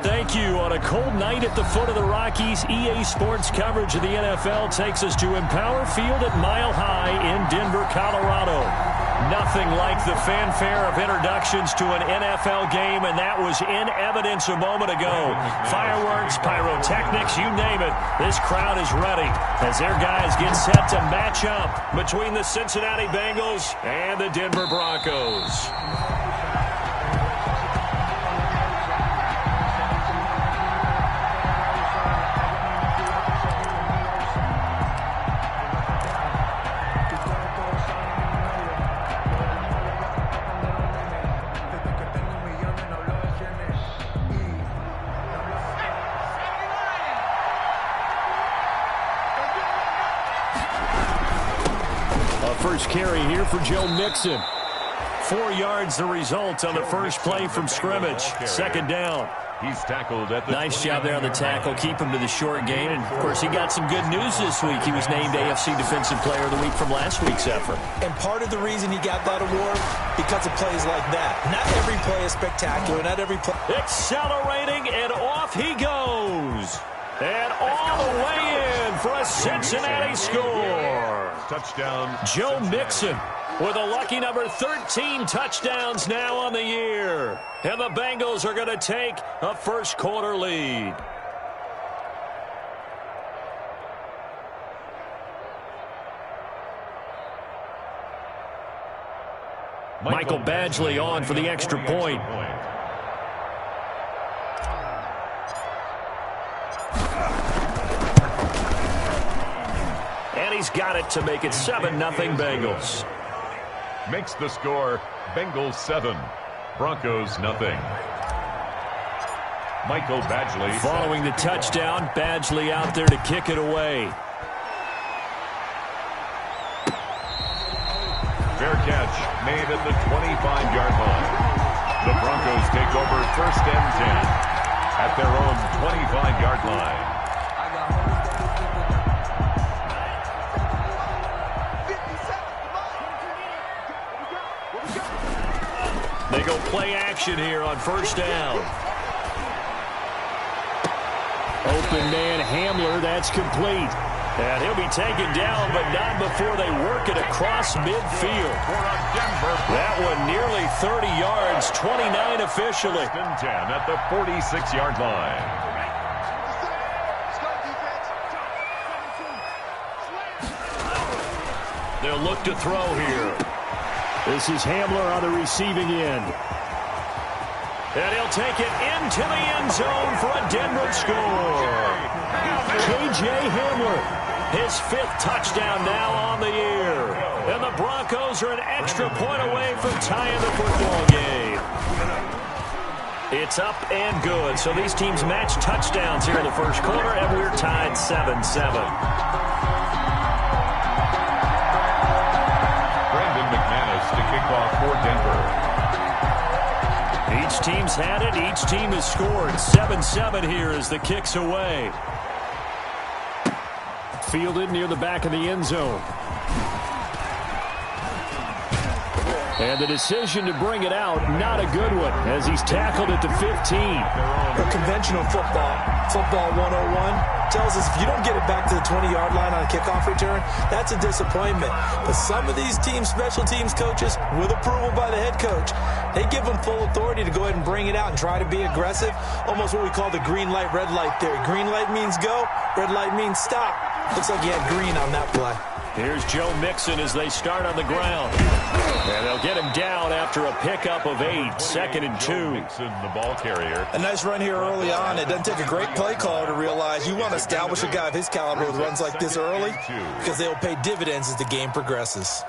Thank you. On a cold night at the foot of the Rockies, EA Sports coverage of the NFL takes us to Empower Field at Mile High in Denver, Colorado. Nothing like the fanfare of introductions to an NFL game, and that was in evidence a moment ago. Fireworks, pyrotechnics, you name it. This crowd is ready as their guys get set to match up between the Cincinnati Bengals and the Denver Broncos. First carry here for Joe Mixon. 4 yards the result on the first play from scrimmage. Second down. He's tackled at the nice job there on the tackle. Keep him to the short gain. And, of course, he got some good news this week. He was named AFC Defensive Player of the Week from last week's effort. And part of the reason he got that award, because of plays like that. Not every play is spectacular. Not every play. Accelerating, and off he goes. And all the way in for a Cincinnati score. Touchdown. Joe Mixon with a lucky number 13 touchdowns now on the year. And the Bengals are going to take a first quarter lead. Michael Badgley on for the extra point. And he's got it to make it 7-0 Bengals. Makes the score Bengals 7, Broncos nothing. Michael Badgley following the touchdown. Badgley out there to kick it away. Fair catch made at the 25-yard line. The Broncos take over first and 10 at their own 25-yard line. They go play action here on first down. Open man Hamler, that's complete. And he'll be taken down, but not before they work it across midfield. That one nearly 30 yards, 29 officially. 10 at the 46-yard line. They'll look to throw here. This is Hamler on the receiving end. And he'll take it into the end zone for a Denver score. K.J. Hamler, his 5th touchdown now on the year. And the Broncos are an extra point away from tying the football game. It's up and good. So these teams match touchdowns here in the first quarter, and we're tied 7-7. To kick off for Denver. Each team's had it. Each team has scored. 7-7 here as the kick's away. Fielded near the back of the end zone. And the decision to bring it out, not a good one, as he's tackled at the 15. A conventional football 101, tells us if you don't get it back to the 20-yard line on a kickoff return, that's a disappointment. But some of these teams, special teams coaches, with approval by the head coach, they give them full authority to go ahead and bring it out and try to be aggressive. Almost what we call the green light, red light theory. Green light means go, red light means stop. Looks like he had green on that play. Here's Joe Mixon as they start on the ground. And they'll get him down after a pickup of 8. 2nd and 2. Mixon, the ball carrier. A nice run here early on. It doesn't take a great play caller to realize you want to establish a guy of his caliber with runs like this early, because they'll pay dividends as the game progresses.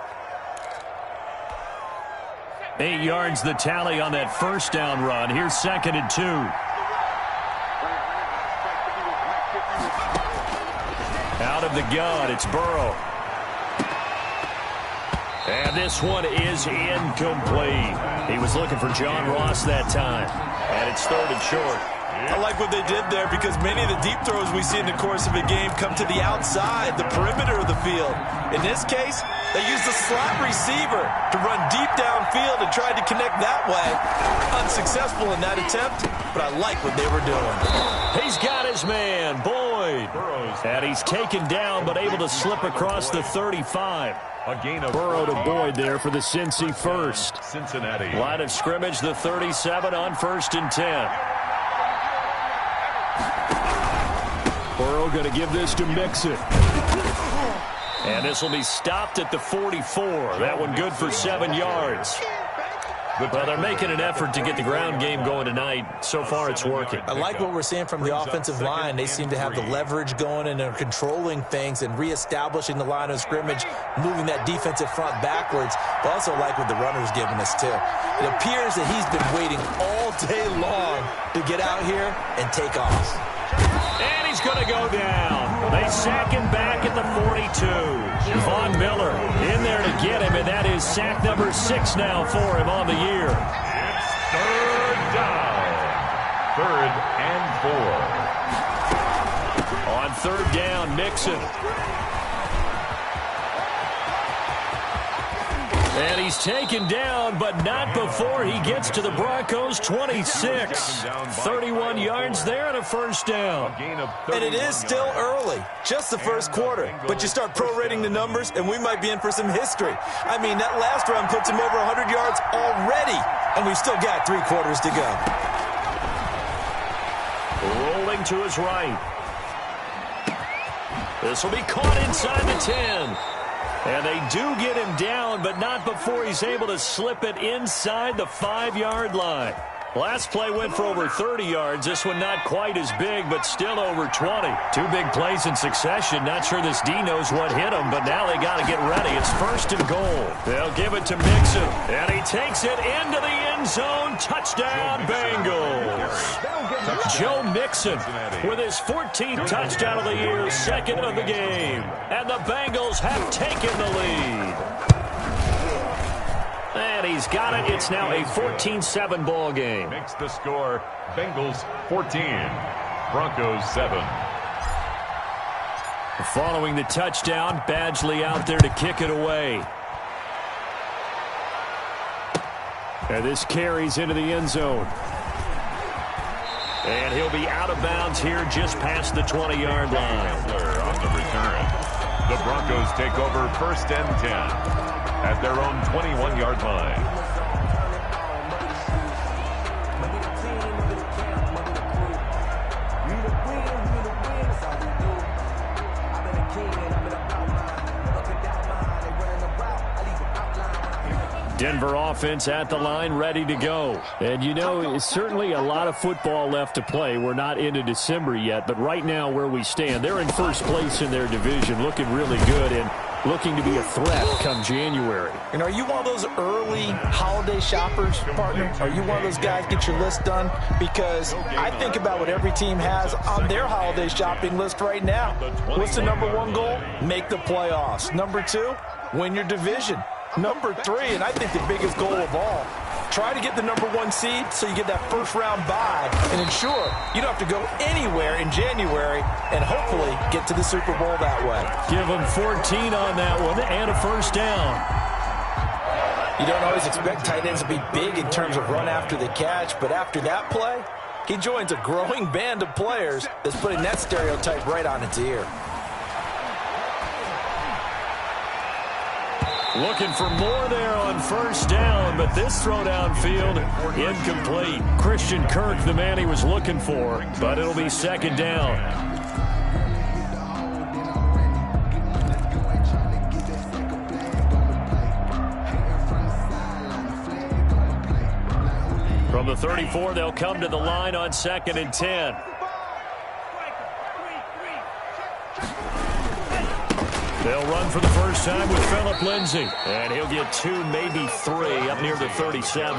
8 yards the tally on that first down run. Here's 2nd and 2. Out of the gun, it's Burrow. And this one is incomplete. He was looking for John Ross that time. And it's 3rd and short. I like what they did there because many of the deep throws we see in the course of a game come to the outside, the perimeter of the field. In this case, they used the slot receiver to run deep downfield and tried to connect that way. Unsuccessful in that attempt, but I like what they were doing. He's got his man, Boyd. And he's taken down but able to slip across the 35. A gain of Burrow to Boyd there for the Cincy first. Cincinnati. Line of scrimmage, the 37 on 1st and 10. Burrow going to give this to Mixon. And this will be stopped at the 44. That one good for 7 yards. Well, they're making an effort to get the ground game going tonight. So far, it's working. I like what we're seeing from the offensive line. They seem to have the leverage going, and they're controlling things and reestablishing the line of scrimmage, moving that defensive front backwards. But also like what the runner's giving us, too. It appears that he's been waiting all day long to get out here and take off. And he's going to go down. They sack him back at the 42. Von Miller in there to get him, and that is sack number 6 now for him on the year. It's third down. 3rd and 4. On 3rd down, Mixon. And he's taken down, but not before he gets to the Broncos' 26. 31 yards there and a 1st down. And it is still early, just the first quarter. But you start prorating the numbers, and we might be in for some history. I mean, that last run puts him over 100 yards already, and we've still got 3 quarters to go. Rolling to his right. This will be caught inside the 10. And they do get him down, but not before he's able to slip it inside the 5-yard line. Last play went for over 30 yards. This one not quite as big, but still over 20. 2 big plays in succession. Not sure this D knows what hit him, but now they got to get ready. It's 1st and goal. They'll give it to Mixon, and he takes it into the end zone. Touchdown, Bengals. Joe Mixon with his 14th touchdown of the year, 2nd of the game. And the Bengals have taken the lead. And he's got it. It's now a 14-7 ball game. Makes the score Bengals 14, Broncos 7. Following the touchdown, Badgley out there to kick it away. And this carries into the end zone. And he'll be out of bounds here just past the 20-yard line. On the return. The Broncos take over 1st and 10. At their own 21-yard line. Denver offense at the line, ready to go. And, you know, it's certainly a lot of football left to play. We're not into December yet, but right now where we stand, they're in 1st place in their division, looking really good and looking to be a threat come January. And are you one of those early holiday shoppers, partner? Are you one of those guys get your list done? Because I think about what every team has on their holiday shopping list right now. What's the number 1 goal? Make the playoffs. Number 2, win your division. Number 3, and I think the biggest goal of all, try to get the number 1 seed so you get that first-round bye and ensure you don't have to go anywhere in January and hopefully get to the Super Bowl that way. Give him 14 on that one and a 1st down. You don't always expect tight ends to be big in terms of run after the catch, but after that play, he joins a growing band of players that's putting that stereotype right on its ear. Looking for more there on 1st down, but this throw downfield incomplete. Christian Kirk, the man he was looking for, but it'll be 2nd down. From the 34, they'll come to the line on 2nd and 10. They'll run for the first time with Phillip Lindsay. And he'll get 2, maybe 3 up near the 37.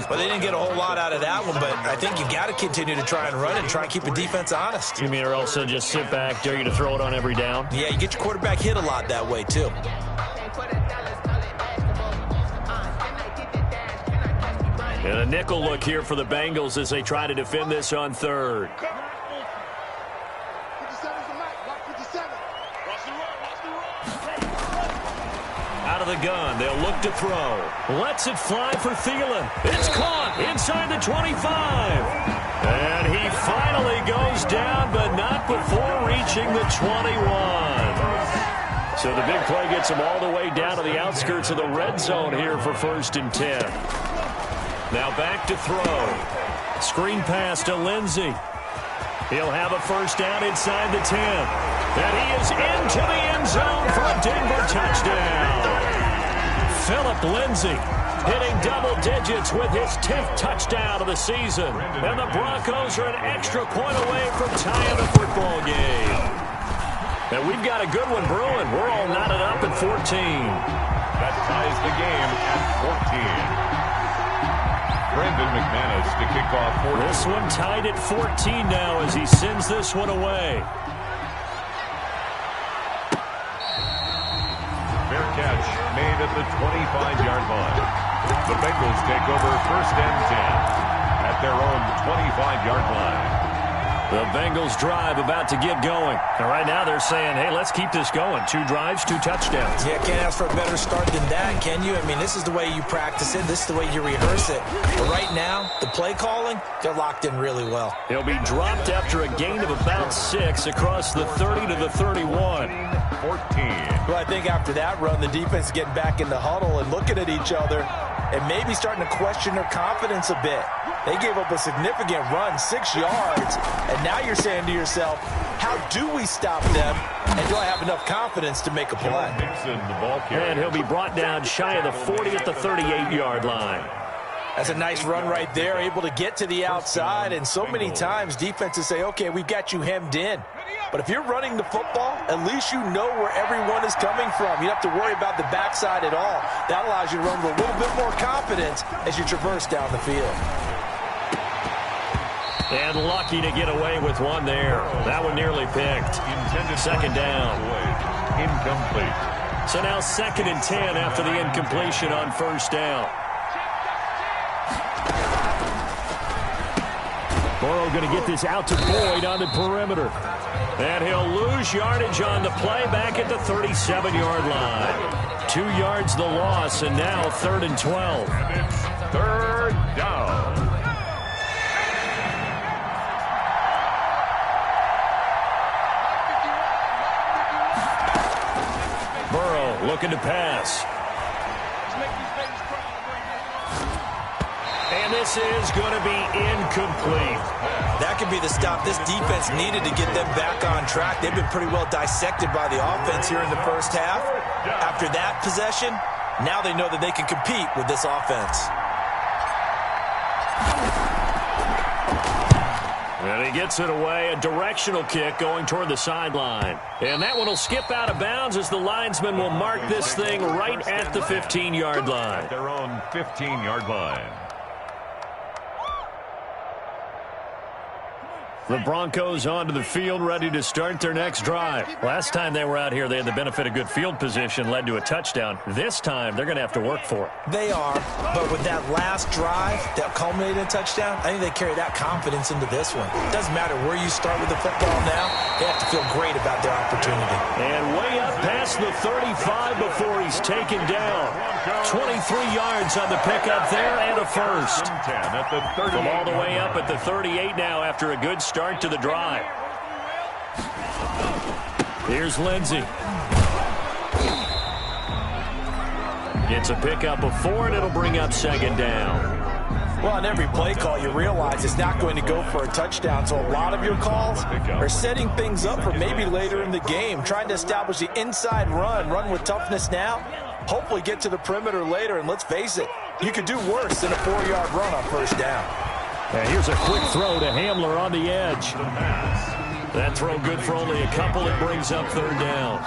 Well, they didn't get a whole lot out of that one, but I think you got to continue to try and run and try and keep the defense honest. You mean or else they'll just sit back, dare you to throw it on every down? Yeah, you get your quarterback hit a lot that way, too. And a nickel look here for the Bengals as they try to defend this on third. Out of the gun, they'll look to throw. Lets it fly for Thielen. It's caught inside the 25. And he finally goes down, but not before reaching the 21. So the big play gets him all the way down to the outskirts of the red zone here for 1st and 10. Now back to throw. Screen pass to Lindsey. He'll have a first down inside the 10. And he is into the end zone for a Denver touchdown. Phillip Lindsay hitting double digits with his 10th touchdown of the season. And the Broncos are an extra point away from tying the football game. And we've got a good one brewing. We're all knotted up at 14. That ties the game at 14. Brandon McManus to kick off 14. This one tied at 14 now as he sends this one away. Fair catch made at the 25-yard line. The Bengals take over 1st and 10 at their own 25-yard line. The Bengals drive about to get going. And right now they're saying, hey, let's keep this going. 2 drives, 2 touchdowns. Yeah, can't ask for a better start than that, can you? I mean, this is the way you practice it. This is the way you rehearse it. But right now, the play calling, they're locked in really well. He'll be dropped after a gain of about 6 across the 30 to the 31. 14. Well, I think after that run, the defense is getting back in the huddle and looking at each other and maybe starting to question their confidence a bit. They gave up a significant run, 6 yards, and now you're saying to yourself, how do we stop them, and do I have enough confidence to make a play? And he'll be brought down shy of the 40 at the 38-yard line. That's a nice run right there, able to get to the outside, and so many times defenses say, okay, we've got you hemmed in. But if you're running the football, at least you know where everyone is coming from. You don't have to worry about the backside at all. That allows you to run with a little bit more confidence as you traverse down the field. And lucky to get away with one there. That one nearly picked. Second down. Incomplete. So now 2nd and 10 after the incompletion on 1st down. Burrow going to get this out to Boyd on the perimeter. And he'll lose yardage on the play back at the 37-yard line. 2 yards the loss, and now 3rd and 12. And it's 3rd down. Burrow looking to pass. And this is going to be incomplete. That could be the stop this defense needed to get them back on track. They've been pretty well dissected by the offense here in the first half. After that possession, now they know that they can compete with this offense. And he gets it away, a directional kick going toward the sideline. And that one will skip out of bounds as the linesman will mark this thing right at the 15-yard line. Their own 15-yard line. The Broncos onto the field, ready to start their next drive. Last time they were out here, they had the benefit of good field position, led to a touchdown. This time, they're going to have to work for it. They are, but with that last drive that culminated in a touchdown, I think they carry that confidence into this one. It doesn't matter where you start with the football now. They have to feel great about their opportunity. And way up past the 35 before he's taken down. 23 yards on the pickup there and a first. From all the way up at the 38 now after a good start to the drive. Here's Lindsey. Gets a pickup of 4, and it'll bring up 2nd down. Well, on every play call, you realize it's not going to go for a touchdown. So a lot of your calls are setting things up for maybe later in the game, trying to establish the inside run with toughness now, hopefully get to the perimeter later. And let's face it, you could do worse than a 4-yard run on 1st down. And here's a quick throw to Hamler on the edge. That throw good for only a couple. It brings up 3rd down.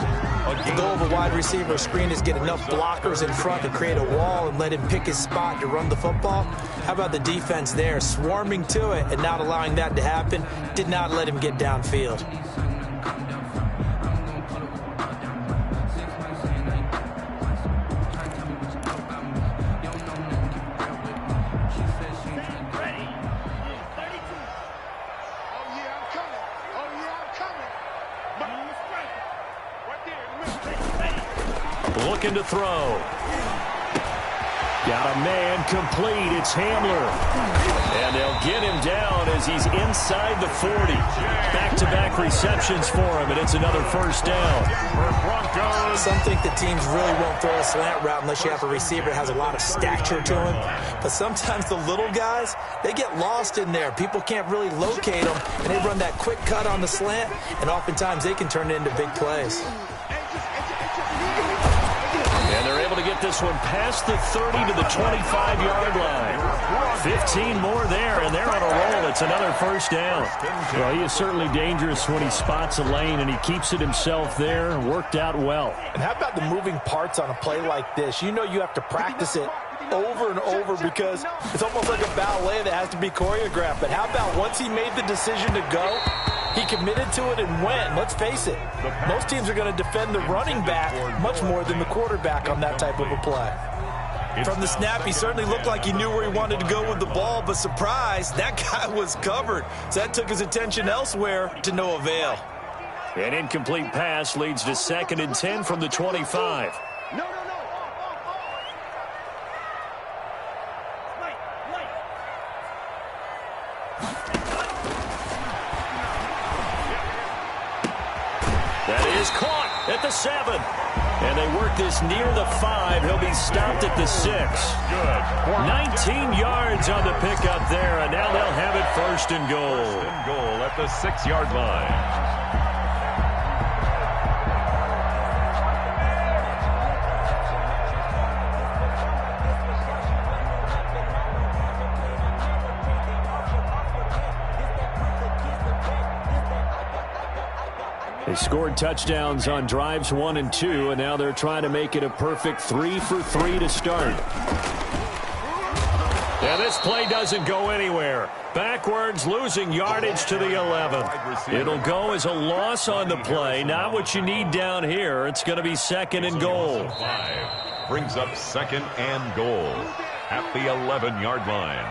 The goal of a wide receiver screen is get enough blockers in front to create a wall and let him pick his spot to run the football. How about the defense there, swarming to it and not allowing that to happen? Did not let him get downfield. looking to throw. Got a man complete. It's Hamler. And they'll get him down as he's inside the 40. Back-to-back receptions for him, and it's another first down. Some think the teams really won't throw a slant route unless you have a receiver that has a lot of stature to him. But sometimes the little guys, they get lost in there. People can't really locate them, and they run that quick cut on the slant, and oftentimes they can turn it into big plays. And they're able to get this one past the 30 to the 25-yard line. 15 more there, and they're on a roll. It's another first down. Well, he is certainly dangerous when he spots a lane, and he keeps it himself there. Worked out well. And how about the moving parts on a play like this? You know you have to practice it over and over because it's almost like a ballet that has to be choreographed. But how about once he made the decision to go, he committed to it and went. Let's face it, most teams are going to defend the running back much more than the quarterback on that type of a play. From the snap, he certainly looked like he knew where he wanted to go with the ball, but surprise, that guy was covered. So that took his attention elsewhere to no avail. An incomplete pass leads to 2nd and 10 from the 25. That is caught at the 7. And they work this near the 5. He'll be stopped at the 6. 19 yards on the pickup there, and now they'll have it 1st and goal. 1st and goal at the 6-yard line. They scored touchdowns on drives 1 and 2, and now they're trying to make it a perfect 3 for 3 to start. And this play doesn't go anywhere. Backwards, losing yardage to the 11. It'll go as a loss on the play. Not what you need down here. It's going to be 2nd and goal. Brings up 2nd and goal at the 11-yard line.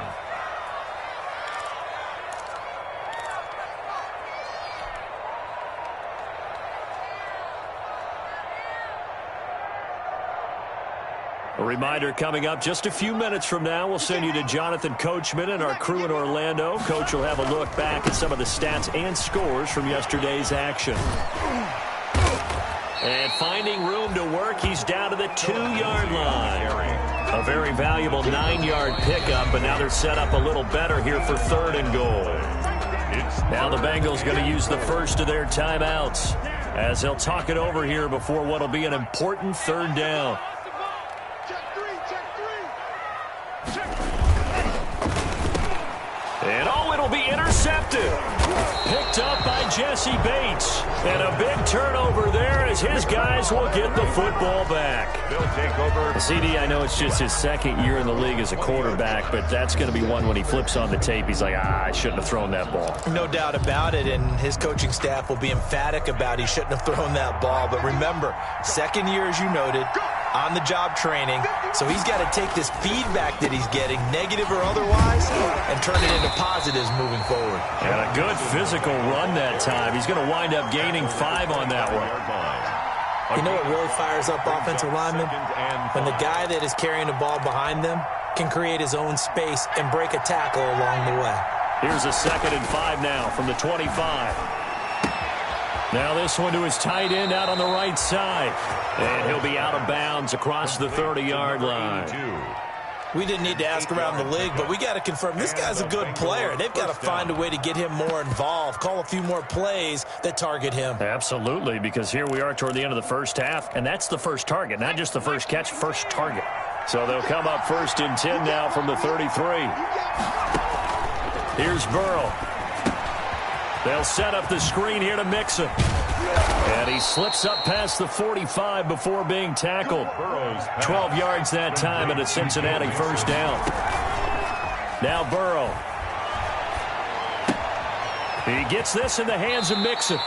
A reminder coming up just a few minutes from now. We'll send you to Jonathan Coachman and our crew in Orlando. Coach will have a look back at some of the stats and scores from yesterday's action. And finding room to work, he's down to the 2-yard line. A very valuable 9-yard pickup, but now they're set up a little better here for 3rd and goal. Now the Bengals going to use the first of their timeouts as they'll talk it over here before what will be an important 3rd down. And it'll be intercepted. Picked up by Jesse Bates. And a big turnover there as his guys will get the football back. They'll take over. CD, I know it's just his 2nd year in the league as a quarterback, but that's going to be one when he flips on the tape. He's like, I shouldn't have thrown that ball. No doubt about it, and his coaching staff will be emphatic about he shouldn't have thrown that ball. But remember, 2nd year, as you noted, on-the-job training, so he's got to take this feedback that he's getting, negative or otherwise, and turn it into positives moving forward. And a good physical run that time. He's going to wind up gaining 5 on that one. You know what really fires up offensive linemen? When the guy that is carrying the ball behind them can create his own space and break a tackle along the way. Here's a 2nd and 5 now from the 25. Now this one to his tight end out on the right side. And he'll be out of bounds across the 30-yard line. We didn't need to ask around the league, but we got to confirm this guy's a good player. They've got to find a way to get him more involved, call a few more plays that target him. Absolutely, because here we are toward the end of the first half, and that's the first target, not just the first catch, first target. So they'll come up 1st and 10 now from the 33. Here's Burrow. They'll set up the screen here to Mixon. And he slips up past the 45 before being tackled. 12 yards that time and a Cincinnati 1st down. Now Burrow. He gets this in the hands of Mixon.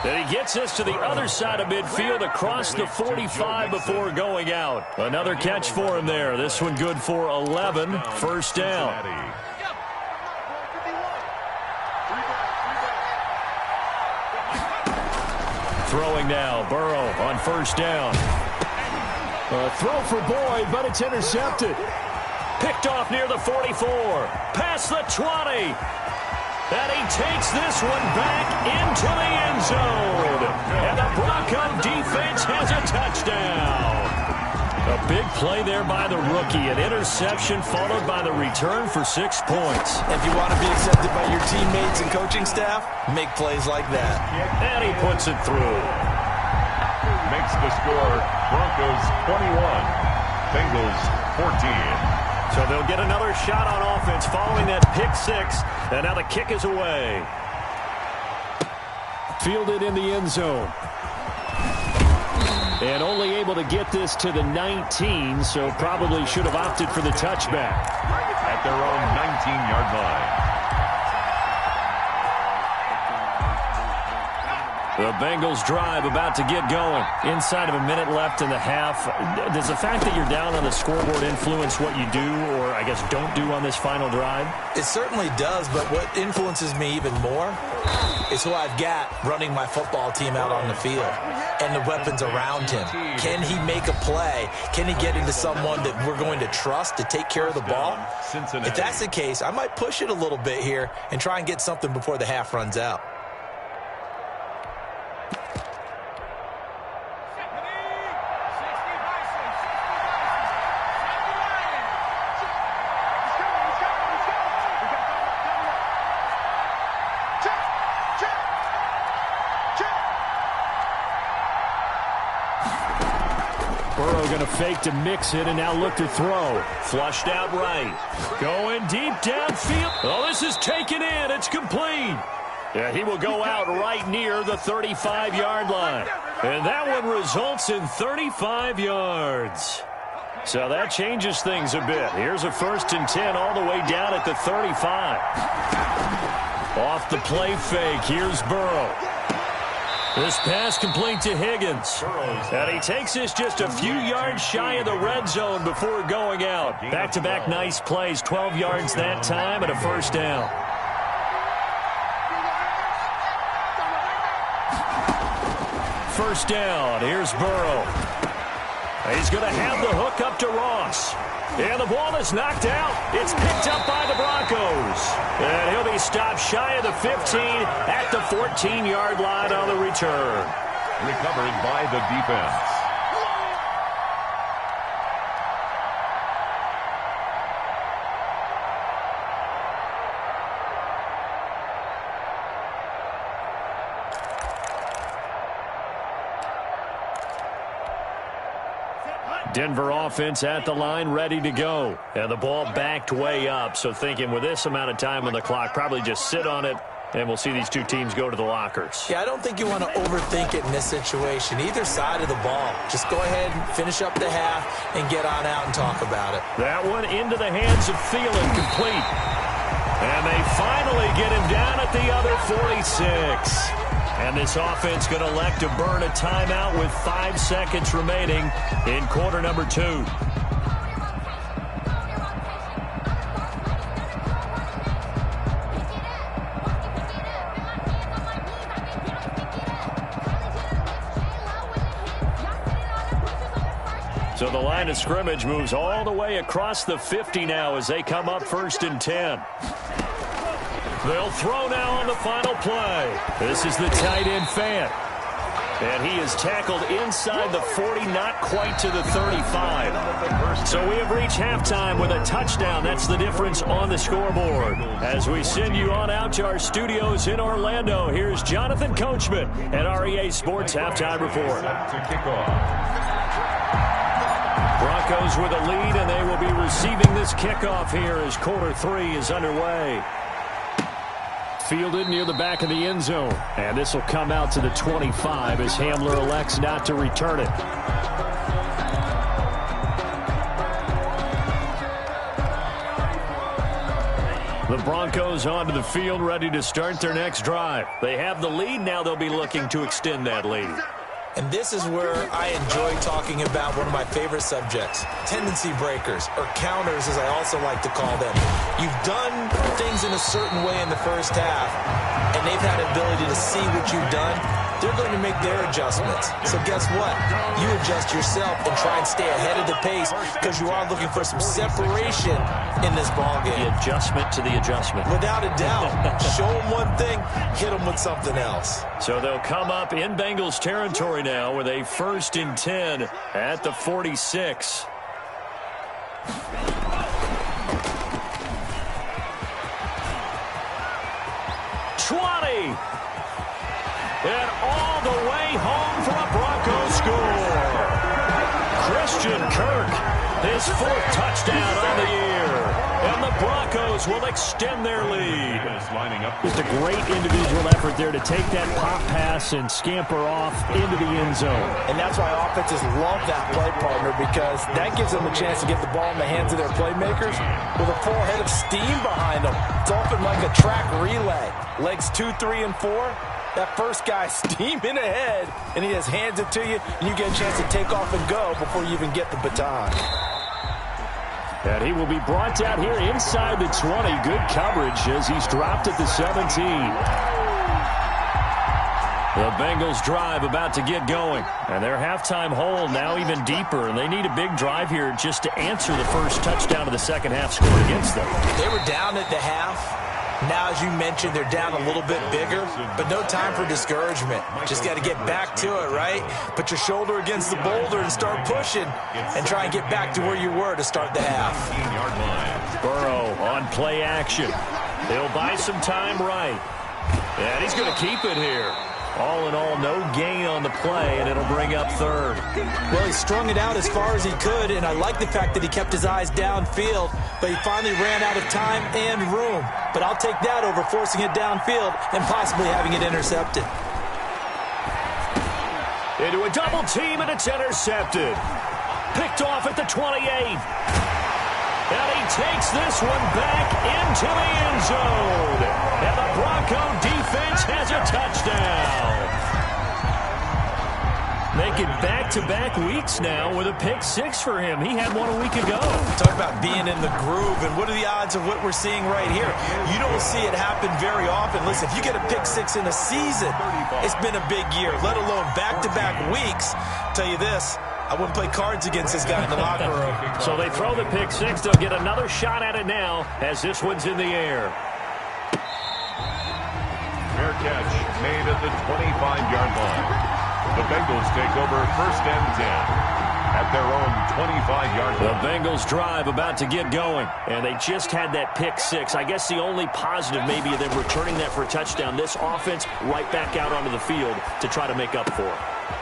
And he gets this to the other side of midfield across the 45 before going out. Another catch for him there. This one good for 11. 1st down. Throwing now, Burrow on 1st down. Throw for Boyd, but it's intercepted. Picked off near the 44. Past the 20. And he takes this one back into the end zone. And the Bronco defense has a touchdown. A big play there by the rookie. An interception followed by the return for 6 points. If you want to be accepted by your teammates and coaching staff, make plays like that. And he puts it through. Makes the score Broncos 21, Bengals 14. So they'll get another shot on offense following that pick six. And now the kick is away. Fielded in the end zone. And only able to get this to the 19, so probably should have opted for the touchback. At their own 19-yard line. The Bengals drive about to get going. Inside of a minute left in the half. Does the fact that you're down on the scoreboard influence what you do, or I guess don't do on this final drive? It certainly does, but what influences me even more is who I've got running my football team out on the field and the weapons around him. Can he make a play? Can he get into someone that we're going to trust to take care of the ball? If that's the case, I might push it a little bit here and try and get something before the half runs out. Going to fake to mix it and now look to throw. Flushed out right. Going deep downfield. Oh, this is taken in. It's complete. Yeah, he will go out right near the 35-yard line. And that one results in 35 yards. So that changes things a bit. Here's a 1st and 10 all the way down at the 35. Off the play fake. Here's Burrow. This pass complete to Higgins. And he takes this just a few yards shy of the red zone before going out. Back-to-back nice plays. 12 yards that time and a 1st down. First down. Here's Burrow. He's going to have the hook up to Ross. And the ball is knocked out. It's picked up by the Broncos. And he'll be stopped shy of the 15 at the 14-yard line on the return. Recovered by the defense. Denver offense at the line, ready to go. And the ball backed way up. So thinking with this amount of time on the clock, probably just sit on it, and we'll see these two teams go to the lockers. Yeah, I don't think you want to overthink it in this situation. Either side of the ball. Just go ahead and finish up the half and get on out and talk about it. That one into the hands of Thielen, complete. And they finally get him down at the other 46. And this offense going to elect to burn a timeout with 5 seconds remaining in quarter number 2. So the line of scrimmage moves all the way across the 50 now as they come up 1st and 10. They'll throw now on the final play. This is the tight end Fant. And he is tackled inside the 40, not quite to the 35. So we have reached halftime with a touchdown. That's the difference on the scoreboard. As we send you on out to our studios in Orlando, here's Jonathan Coachman at REA Sports Halftime Report. To kick off. Broncos with a lead, and they will be receiving this kickoff here as quarter 3 is underway. Fielded near the back of the end zone. And this will come out to the 25 as Hamler elects not to return it. The Broncos onto the field, ready to start their next drive. They have the lead. Now they'll be looking to extend that lead. And this is where I enjoy talking about one of my favorite subjects, tendency breakers, or counters as I also like to call them. You've done things in a certain way in the first half, and they've had the ability to see what you've done they're going to make their adjustments. So guess what? You adjust yourself and try and stay ahead of the pace because you are looking for some separation in this ball game. The adjustment to the adjustment. Without a doubt. Show them one thing, hit them with something else. So they'll come up in Bengals territory now with a 1st and 10 at the 46. And all the way home for a Broncos score. Christian Kirk, his 4th touchdown on the year. And the Broncos will extend their lead. Just a great individual effort there to take that pop pass and scamper off into the end zone. And that's why offenses love that play, partner, because that gives them a chance to get the ball in the hands of their playmakers with a full head of steam behind them. It's often like a track relay. Legs 2, 3, and 4. That first guy steaming ahead, and he just hands it to you, and you get a chance to take off and go before you even get the baton. And he will be brought down here inside the 20. Good coverage as he's dropped at the 17. The Bengals drive about to get going. And their halftime hole now even deeper, and they need a big drive here just to answer the first touchdown of the second half scored against them. They were down at the half. Now, as you mentioned, they're down a little bit bigger, but no time for discouragement. Just got to get back to it, right? Put your shoulder against the boulder and start pushing and try and get back to where you were to start the half. Burrow on play action. He'll buy some time right. And he's going to keep it here. All in all, no gain on the play, and it'll bring up 3rd. Well, he strung it out as far as he could, and I like the fact that he kept his eyes downfield, but he finally ran out of time and room. But I'll take that over forcing it downfield and possibly having it intercepted. Into a double team, and it's intercepted. Picked off at the 28. And he takes this one back into the end zone. And the Bronco defense has a touchdown. Making back-to-back weeks now with a pick 6 for him. He had one a week ago. Talk about being in the groove, and what are the odds of what we're seeing right here? You don't see it happen very often. Listen, if you get a pick 6 in a season, it's been a big year, let alone back-to-back weeks. Tell you this, I wouldn't play cards against this guy in the locker room. So they throw the pick 6. They'll get another shot at it now as this one's in the air. Fair catch made at the 25-yard line. The Bengals take over 1st and 10 at their own 25-yard line. The Bengals drive about to get going, and they just had that pick 6. I guess the only positive maybe of them returning that for a touchdown. This offense right back out onto the field to try to make up for it.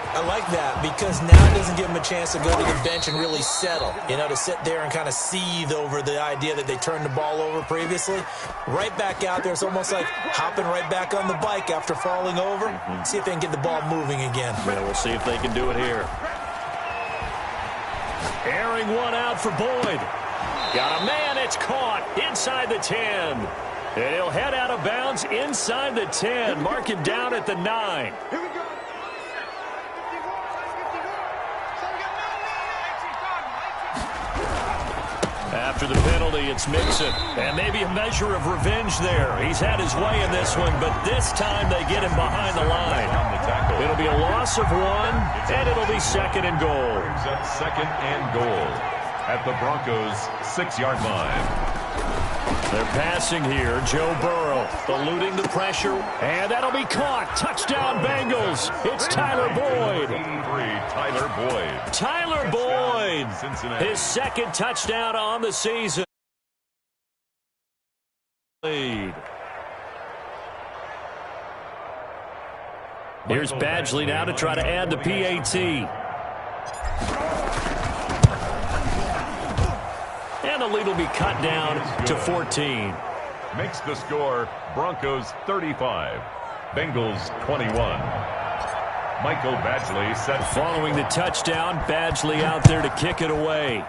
I like that because now it doesn't give them a chance to go to the bench and really settle, to sit there and kind of seethe over the idea that they turned the ball over previously. Right back out there, it's almost like hopping right back on the bike after falling over. See if they can get the ball moving again. Yeah, we'll see if they can do it here. Airing one out for Boyd. Got a man, it's caught inside the 10. And he'll head out of bounds inside the 10, mark him down at the 9. After the penalty, it's Mixon. And maybe a measure of revenge there. He's had his way in this one, but this time they get him behind the line. It'll be a loss of 1, and it'll be 2nd and goal. Brings up 2nd and goal at the Broncos' 6-yard line. They're passing here. Joe Burrow eluding the pressure, and that'll be caught. Touchdown, Bengals. It's Tyler Boyd. Tyler Boyd. Tyler Boyd. His 2nd touchdown on the season. Lead. Here's Badgley now to try to add the PAT. And the lead will be cut down to 14. Makes the score Broncos 35, Bengals 21. Michael Badgley set. Following the touchdown, Badgley out there to kick it away.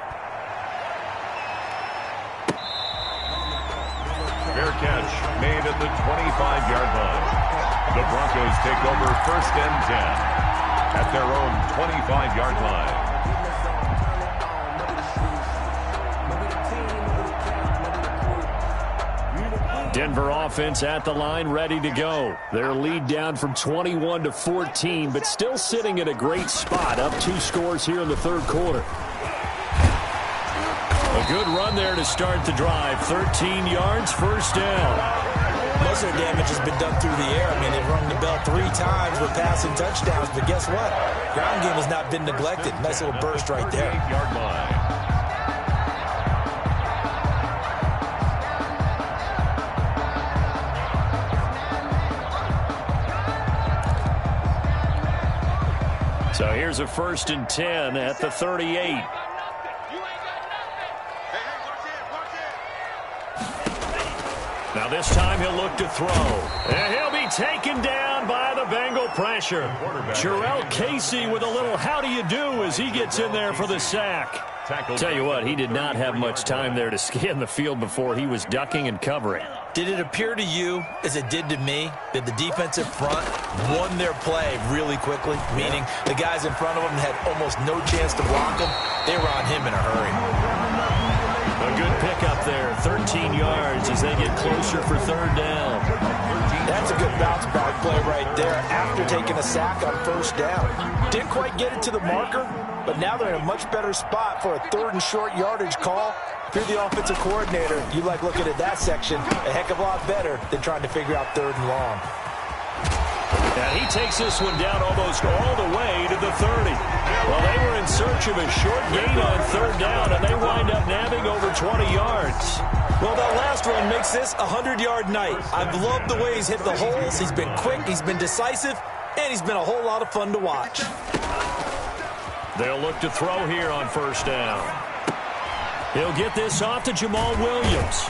Fair catch made at the 25-yard line. The Broncos take over 1st and 10 at their own 25-yard line. Denver offense at the line, ready to go. Their lead down from 21 to 14, but still sitting at a great spot, up 2 scores here in the third quarter. A good run there to start the drive. 13 yards, first down. Most of the damage has been done through the air. I mean, they've rung the bell 3 times with passing touchdowns, but guess what? Ground game has not been neglected. Nice little burst right there. 8-yard line. So here's a 1st and 10 at the 38. Now this time he'll look to throw. And he'll be taken down by the Bengal pressure. Jarrell Casey with a little how do you do as he gets in there for the sack. Tell you what, he did not have much time there to scan the field before he was ducking and covering. Did it appear to you, as it did to me, that the defensive front won their play really quickly? Meaning the guys in front of them had almost no chance to block him. They were on him in a hurry. A good pickup there, 13 yards as they get closer for 3rd down. That's a good bounce-back play right there after taking a sack on 1st down. Didn't quite get it to the marker, but now they're in a much better spot for a 3rd and short yardage call. If you're the offensive coordinator, you like looking at that section a heck of a lot better than trying to figure out 3rd and long. And he takes this one down almost all the way to the 30. Well, they were in search of a short gain on 3rd down, and they wind up nabbing over 20 yards. Well, that last run makes this a 100-yard night. I've loved the way he's hit the holes. He's been quick, he's been decisive, and he's been a whole lot of fun to watch. They'll look to throw here on 1st down. He'll get this off to Jamal Williams.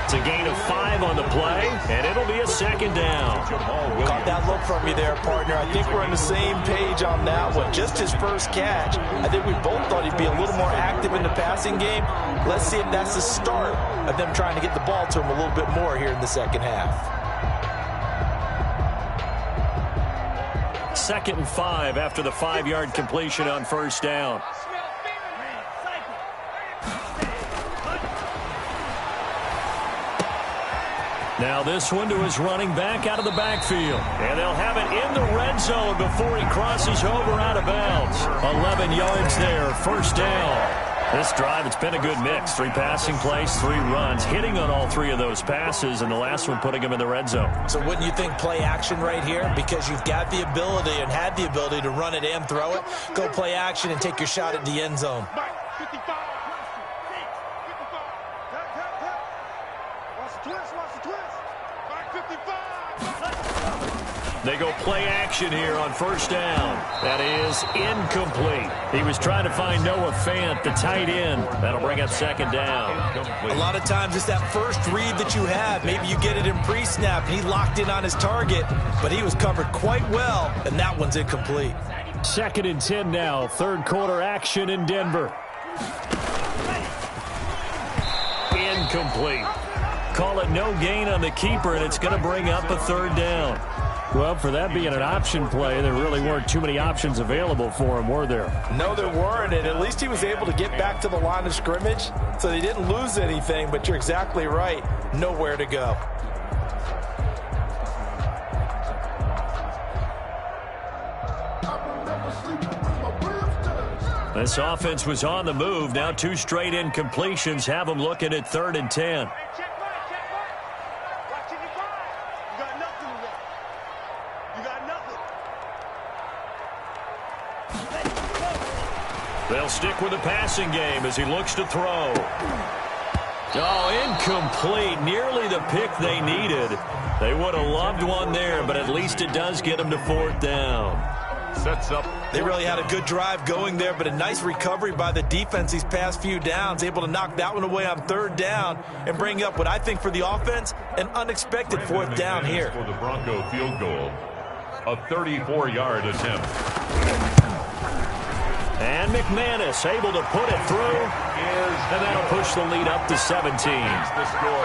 It's a gain of 5 on the play, and it'll be a 2nd down. Caught that look from you there, partner. I think we're on the same page on that one. Just his first catch. I think we both thought he'd be a little more active in the passing game. Let's see if that's the start of them trying to get the ball to him a little bit more here in the second half. 2nd and 5 after the 5-yard completion on 1st down. Now this one to his running back out of the backfield. And they'll have it in the red zone before he crosses over out of bounds. 11 yards there, 1st down. This drive, it's been a good mix. 3 passing plays, 3 runs, hitting on all 3 of those passes, and the last one putting him in the red zone. So wouldn't you think play action right here? Because you've got the ability and had the ability to run it and throw it. Go play action and take your shot at the end zone. They go play action here on 1st down. That is incomplete. He was trying to find Noah Fant, the tight end. That'll bring up 2nd down. A lot of times it's that first read that you have. Maybe you get it in pre-snap, and he locked in on his target, but he was covered quite well, and that one's incomplete. 2nd and 10 now. 3rd quarter action in Denver. Incomplete. Call it no gain on the keeper, and it's going to bring up a 3rd down. Well, for that being an option play, there really weren't too many options available for him, were there? No, there weren't, and at least he was able to get back to the line of scrimmage, so they didn't lose anything, but you're exactly right. Nowhere to go. This offense was on the move. Now 2 straight incompletions have them looking at 3rd and 10. They'll stick with the passing game as he looks to throw. Oh, incomplete. Nearly the pick they needed. They would have loved one there, but at least it does get them to 4th down. Sets up. They really had a good drive going there, but a nice recovery by the defense these past few downs, able to knock that one away on 3rd down and bring up what I think for the offense, an unexpected 4th down here. For the Bronco field goal, a 34-yard attempt. And McManus able to put it through, and that'll push the lead up to 17.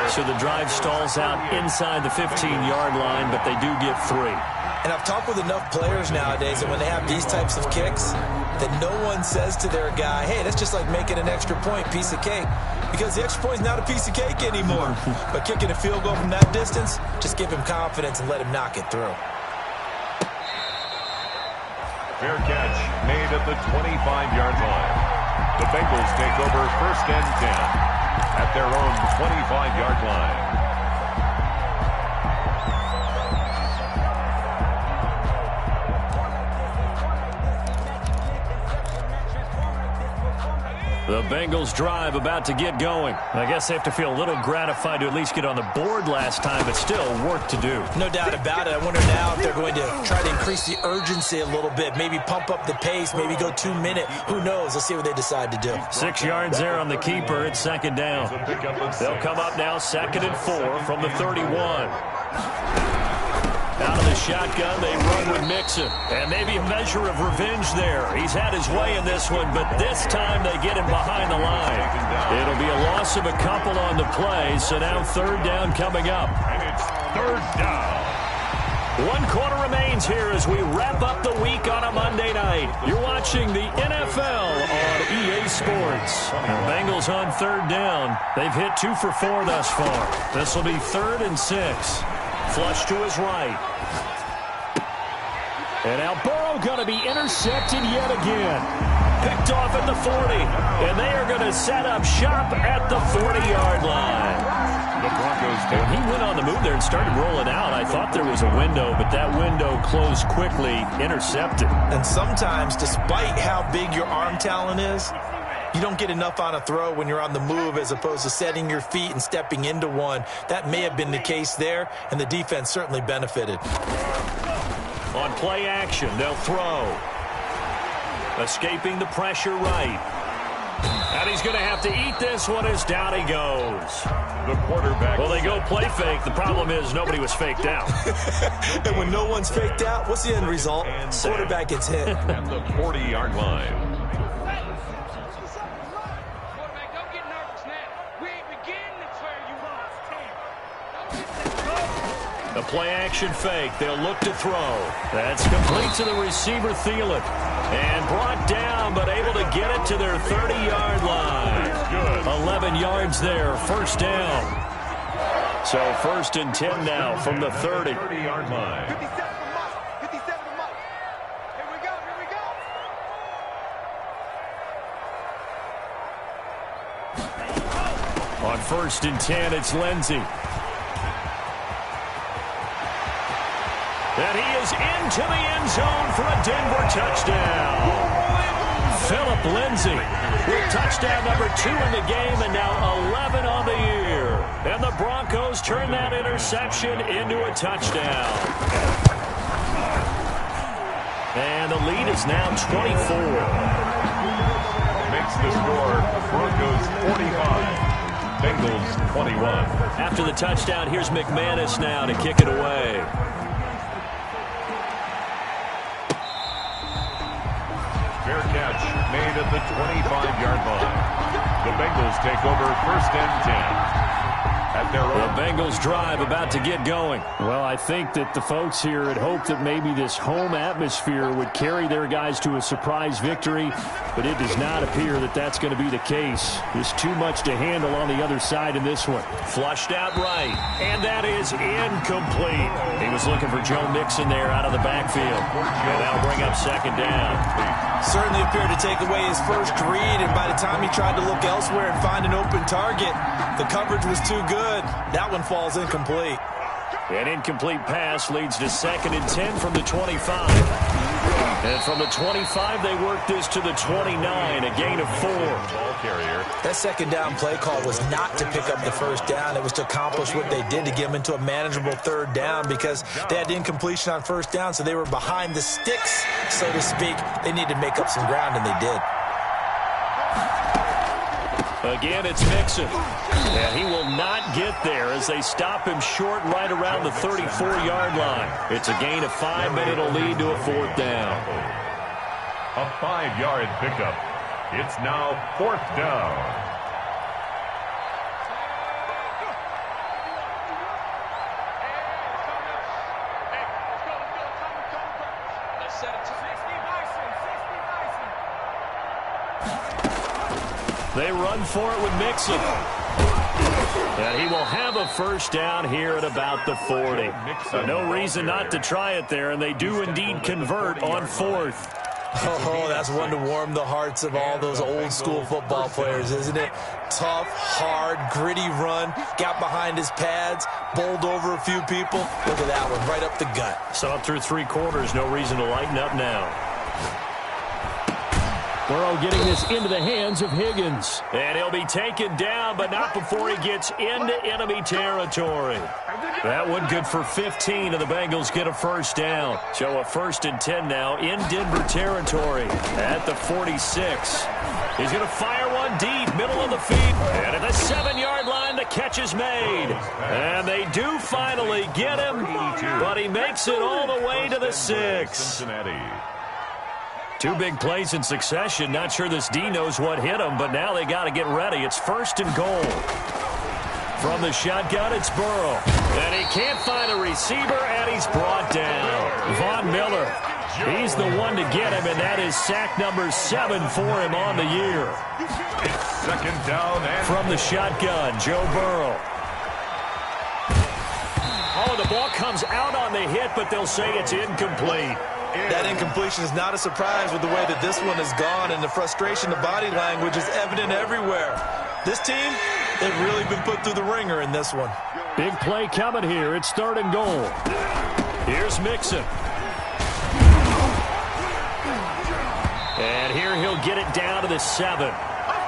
So the drive stalls out inside the 15-yard line, but they do get 3. And I've talked with enough players nowadays that when they have these types of kicks, that no one says to their guy, hey, that's just like making an extra point, piece of cake. Because the extra point is not a piece of cake anymore. But kicking a field goal from that distance, just give him confidence and let him knock it through. Fair catch made at the 25-yard line. The Bengals take over 1st and 10 at their own 25-yard line. The Bengals drive about to get going. I guess they have to feel a little gratified to at least get on the board last time, but still work to do. No doubt about it. I wonder now if they're going to try to increase the urgency a little bit, maybe pump up the pace, maybe go 2-minute. Who knows? Let's see what they decide to do. 6 yards there on the keeper. It's 2nd down. They'll come up now 2nd and 4 from the 31. Out of the shotgun, they run with Mixon. And maybe a measure of revenge there. He's had his way in this one, but this time they get him behind the line. It'll be a loss of a couple on the play, so now 3rd down coming up. And it's 3rd down. 1 quarter remains here as we wrap up the week on a Monday night. You're watching the NFL on EA Sports. And Bengals on 3rd down. They've hit 2 for 4 thus far. This will be 3rd and 6. Flush to his right. And now Burrow going to be intercepted yet again. Picked off at the 40. And they are going to set up shop at the 40-yard line. The Broncos When he went on the move there and started rolling out, I thought there was a window, but that window closed quickly, intercepted. And sometimes, despite how big your arm talent is, you don't get enough on a throw when you're on the move as opposed to setting your feet and stepping into one. That may have been the case there, and the defense certainly benefited. On play action, they'll throw. Escaping the pressure right. And he's going to have to eat this one as down he goes. The quarterback. Well, they go play fake. The problem is nobody was faked out. And when no one's faked out, what's the end result? Quarterback gets hit. At the 40-yard line. A play-action fake. They'll look to throw. That's complete to the receiver, Thielen. And brought down, but able to get it to their 30-yard line. 11 yards there, 1st down. So 1st and 10 now from the 30. 30-yard line. 57 from us. Here we go. On 1st and 10, it's Lindsey. And he is into the end zone for a Denver touchdown. Phillip Lindsay with touchdown number 2 in the game and now 11 on the year. And the Broncos turn that interception into a touchdown. And the lead is now 24. Makes the score Broncos 45. Bengals 21. After the touchdown, here's McManus now to kick it away. Fair catch made at the 25-yard line. The Bengals take over 1st and 10. At their own. The Bengals drive about to get going. Well, I think that the folks here had hoped that maybe this home atmosphere would carry their guys to a surprise victory, but it does not appear that that's going to be the case. There's too much to handle on the other side in this one. Flushed out right, and that is incomplete. He was looking for Joe Mixon there out of the backfield, and that'll bring up 2nd down. Certainly appeared to take away his first read, and by the time he tried to look elsewhere and find an open target, the coverage was too good. That one falls incomplete. An incomplete pass leads to 2nd and 10 from the 25. And from the 25, they work this to the 29, a gain of 4. Ball carrier. That 2nd down play call was not to pick up the 1st down. It was to accomplish what they did to get them into a manageable 3rd down because they had incompletion on 1st down, so they were behind the sticks, so to speak. They needed to make up some ground, and they did. Again, it's Mixon. And he will not get there as they stop him short right around the 34-yard line. It's a gain of 5, but it'll lead to a 4th down. A 5-yard pickup. It's now 4th down. They run for it with Mixon. And he will have a first down here at about the 40. No reason not to try it there, and they do indeed convert on fourth. Oh, that's one to warm the hearts of all those old-school football players, isn't it? Tough, hard, gritty run, got behind his pads, bowled over a few people. Look at that one, right up the gut. Saw it through three quarters, no reason to lighten up now. Burrow getting this into the hands of Higgins. And he'll be taken down, but not before he gets into enemy territory. That one good for 15, and the Bengals get a first down. So a 1st and 10 now in Denver territory at the 46. He's going to fire one deep, middle of the field. And at the 7-yard line, the catch is made. And they do finally get him, but he makes it all the way to the 6. Cincinnati. Two big plays in succession. Not sure this D knows what hit him, but now they got to get ready. It's 1st and goal. From the shotgun, it's Burrow. And he can't find a receiver, and he's brought down. Von Miller, he's the one to get him, and that is sack number 7 for him on the year. It's 2nd down. And from the shotgun, Joe Burrow. Oh, the ball comes out on the hit, but they'll say it's incomplete. That incompletion is not a surprise with the way that this one has gone, and the frustration, the body language is evident everywhere. This team, they've really been put through the ringer in this one. Big play coming here. It's 3rd and goal. Here's Mixon. And here he'll get it down to the 7.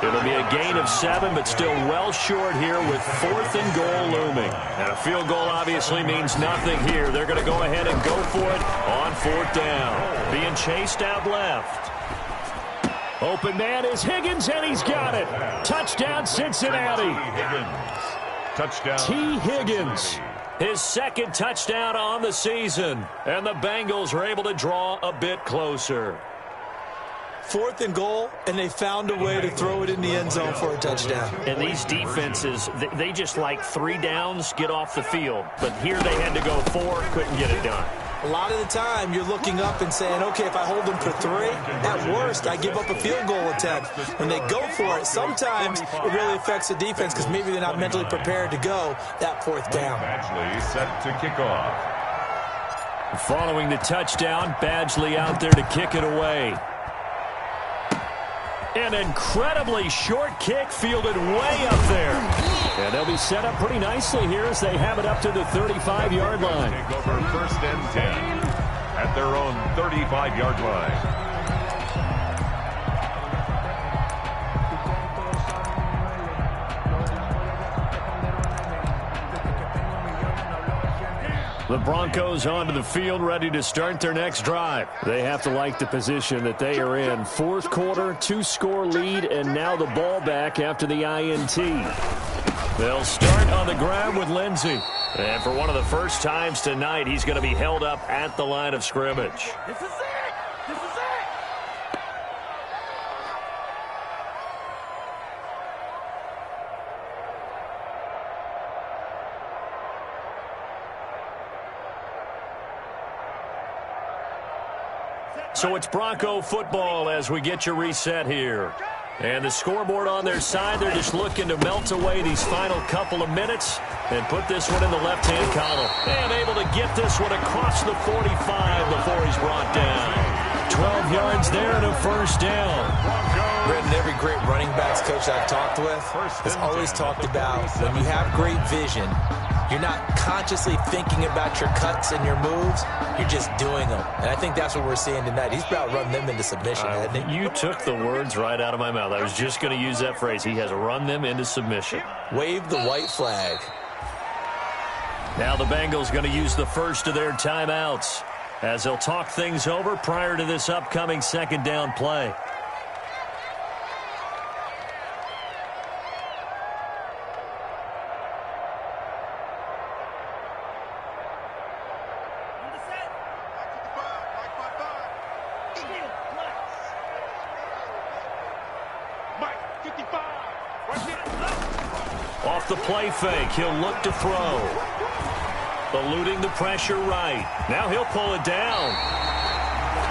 It'll be a gain of 7, but still well short here with 4th and goal looming. And a field goal obviously means nothing here. They're going to go ahead and go for it on 4th down. Being chased out left. Open man is Higgins, and he's got it. Touchdown, Cincinnati. Touchdown. T. Higgins. His 2nd touchdown on the season. And the Bengals are able to draw a bit closer. 4th and goal, and they found a way to throw it in the end zone for a touchdown. And these defenses, they just like 3 downs, get off the field. But here they had to go 4, couldn't get it done. A lot of the time, you're looking up and saying, okay, if I hold them for 3, at worst, I give up a field goal attempt. When they go for it, sometimes it really affects the defense because maybe they're not mentally prepared to go that 4th down. Badgley set to kick off. Following the touchdown, Badgley out there to kick it away. An incredibly short kick fielded way up there. And they'll be set up pretty nicely here as they have it up to the 35-yard line. Take over 1st and 10 at their own 35-yard line. The Broncos onto the field, ready to start their next drive. They have to like the position that they are in. 4th quarter, 2-score lead, and now the ball back after the INT. They'll start on the ground with Lindsey. And for one of the first times tonight, he's going to be held up at the line of scrimmage. This is it! This is it! So it's Bronco football as we get your reset here. And the scoreboard on their side, they're just looking to melt away these final couple of minutes and put this one in the left-hand column. And able to get this one across the 45 before he's brought down. 12 yards there and a first down. Brendan, every great running backs coach I've talked with has always talked about when you have great vision, you're not consciously thinking about your cuts and your moves. You're just doing them. And I think that's what we're seeing tonight. He's about run them into submission, hasn't he? You took the words right out of my mouth. I was just going to use that phrase. He has run them into submission. Wave the white flag. Now the Bengals going to use the first of their timeouts as they'll talk things over prior to this upcoming 2nd down play. Off the play fake, he'll look to throw. Eluding the pressure right. Now he'll pull it down.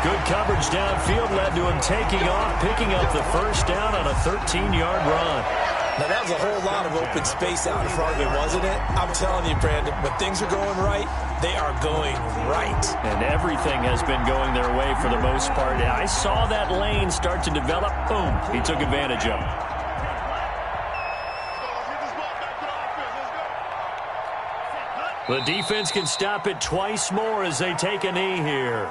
Good coverage downfield led to him taking off, picking up the first down on a 13-yard run. Now, that was a whole lot of open space out in front of him, wasn't it? I'm telling you, Brandon, when things are going right, they are going right. And everything has been going their way for the most part. I saw that lane start to develop. Boom. He took advantage of it. The defense can stop it twice more as they take a knee here.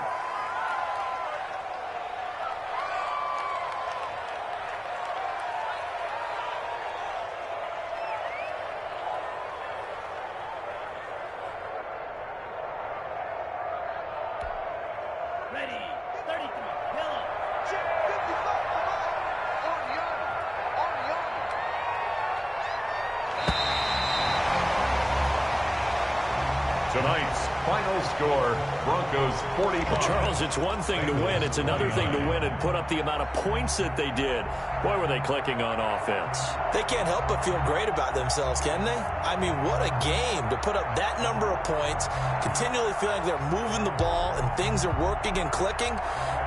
Tonight's final score, Broncos 45. Charles, it's one thing to win. It's another thing to win and put up the amount of points that they did. Boy, were they clicking on offense. They can't help but feel great about themselves, can they? I mean, what a game to put up that number of points, continually feeling like they're moving the ball and things are working and clicking.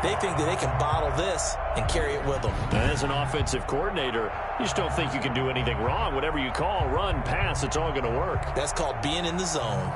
They think that they can bottle this and carry it with them. And as an offensive coordinator, you just don't think you can do anything wrong. Whatever you call, run, pass, it's all going to work. That's called being in the zone.